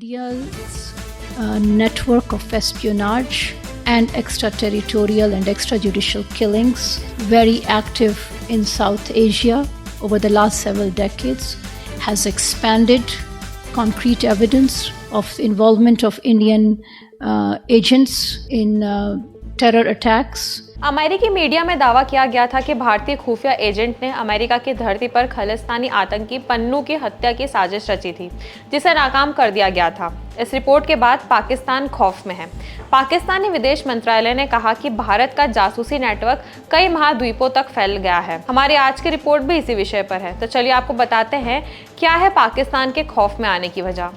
India's network of espionage and extraterritorial and extrajudicial killings, very active in South Asia over the last several decades, has expanded. Concrete evidence of involvement of Indian agents in terror attacks. अमेरिकी media में दावा किया गया था कि भारतीय खुफिया agent ने अमेरिका की धरती पर खालिस्तानी आतंकी पन्नू की हत्या की साजिश रची थी, जिसे नाकाम कर दिया गया था। इस रिपोर्ट के बाद पाकिस्तान खौफ में है। पाकिस्तानी विदेश मंत्रालय ने कहा कि भारत का जासूसी नेटवर्क कई महाद्वीपों तक फैल गया है। हमारी आज की रिपोर्ट भी इसी विषय पर है, तो चलिए आपको बताते हैं क्या है पाकिस्तान के खौफ में आने की वजह।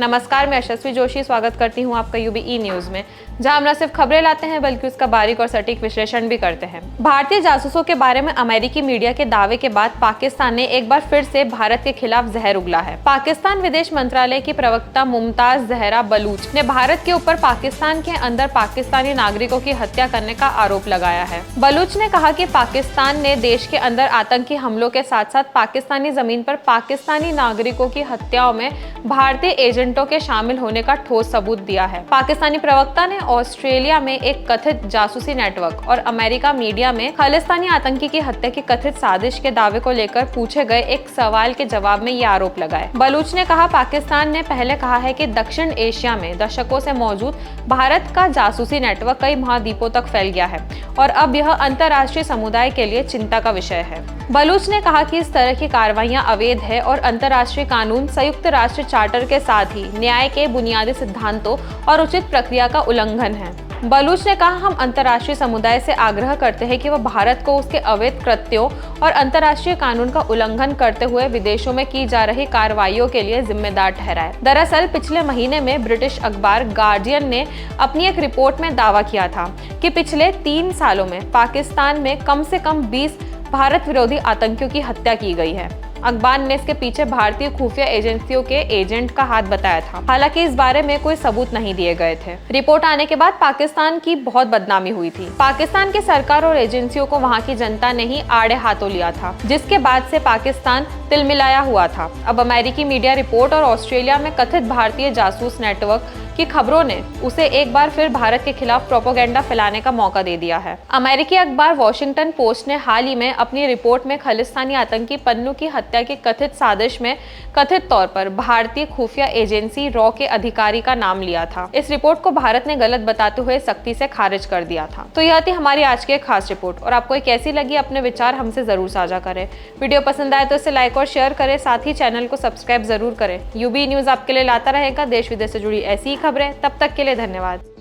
नमस्कार, मैं यशस्वी जोशी स्वागत करती हूं आपका यूबीई न्यूज में, जहां हम न सिर्फ खबरें लाते हैं बल्कि उसका बारीक और सटीक विश्लेषण भी करते हैं। भारतीय जासूसों के बारे में अमेरिकी मीडिया के दावे के बाद पाकिस्तान ने एक बार फिर से भारत के खिलाफ जहर उगला है। पाकिस्तान विदेश मंत्रालय की प्रवक्ता मुमताज जहरा बलूच ने भारत के ऊपर पाकिस्तान के अंदर पाकिस्तानी नागरिकों की हत्या करने का आरोप लगाया है। बलूच ने कहा कि पाकिस्तान ने देश के अंदर आतंकी हमलों के साथ साथ पाकिस्तानी जमीन पर पाकिस्तानी नागरिकों की हत्याओं में भारतीय एजेंटों के शामिल होने का ठोस सबूत दिया है। पाकिस्तानी प्रवक्ता ने ऑस्ट्रेलिया में एक कथित जासूसी नेटवर्क और अमेरिका मीडिया में खालिस्तानी आतंकी की हत्या की कथित साजिश के दावे को लेकर पूछे गए एक सवाल के जवाब में ये आरोप लगाए। बलूच ने कहा, पाकिस्तान ने पहले कहा है कि दक्षिण एशिया में दशकों से मौजूद भारत का जासूसी नेटवर्क कई महाद्वीपों तक फैल गया है और अब यह अंतर्राष्ट्रीय समुदाय के लिए चिंता का विषय है। बलूच ने कहा कि इस तरह की कार्रवाइयां अवैध है और अंतर्राष्ट्रीय कानून, संयुक्त राष्ट्र चार्टर के साथ ही न्याय के बुनियादी सिद्धांतों और उचित प्रक्रिया का उल्लंघन है। बलूच ने कहा, हम अंतर्राष्ट्रीय समुदाय से आग्रह करते हैं कि वह भारत को उसके अवैध कृत्यों और अंतर्राष्ट्रीय कानून का उल्लंघन करते हुए विदेशों में की जा रही कार्रवाइयों के लिए जिम्मेदार ठहराए। दरअसल पिछले महीने में ब्रिटिश अखबार गार्डियन ने अपनी एक रिपोर्ट में दावा किया था कि पिछले 3 सालों में पाकिस्तान में कम से कम 20 भारत विरोधी आतंकियों की हत्या की गई है। अखबार ने इसके पीछे भारतीय खुफिया एजेंसियों के एजेंट का हाथ बताया था। हालांकि इस बारे में कोई सबूत नहीं दिए गए थे। रिपोर्ट आने के बाद पाकिस्तान की बहुत बदनामी हुई थी। पाकिस्तान की सरकार और एजेंसियों को वहां की जनता ने ही आड़े हाथों लिया था, जिसके बाद से पाकिस्तान तिलमिलाया हुआ था। अब अमेरिकी मीडिया रिपोर्ट और ऑस्ट्रेलिया में कथित भारतीय जासूस नेटवर्क की खबरों ने उसे एक बार फिर भारत के खिलाफ प्रोपेगेंडा फैलाने का मौका दे दिया है। अमेरिकी अखबार वॉशिंगटन पोस्ट ने हाल ही में अपनी रिपोर्ट में खालिस्तानी आतंकी पन्नू की हत्या की कथित साजिश में कथित तौर पर भारतीय खुफिया एजेंसी रॉ के अधिकारी का नाम लिया था। इस रिपोर्ट को भारत ने गलत बताते हुए सख्ती से खारिज कर दिया था। तो यह थी हमारी आज की एक खास रिपोर्ट, और आपको कैसी लगी अपने विचार हमसे जरूर साझा करें। वीडियो पसंद आए तो इसे लाइक और शेयर करें, साथ ही चैनल को सब्सक्राइब जरूर करें। यूबी न्यूज आपके लिए लाता रहेगा देश विदेश से जुड़ी ऐसी खबरें। तब तक के लिए धन्यवाद।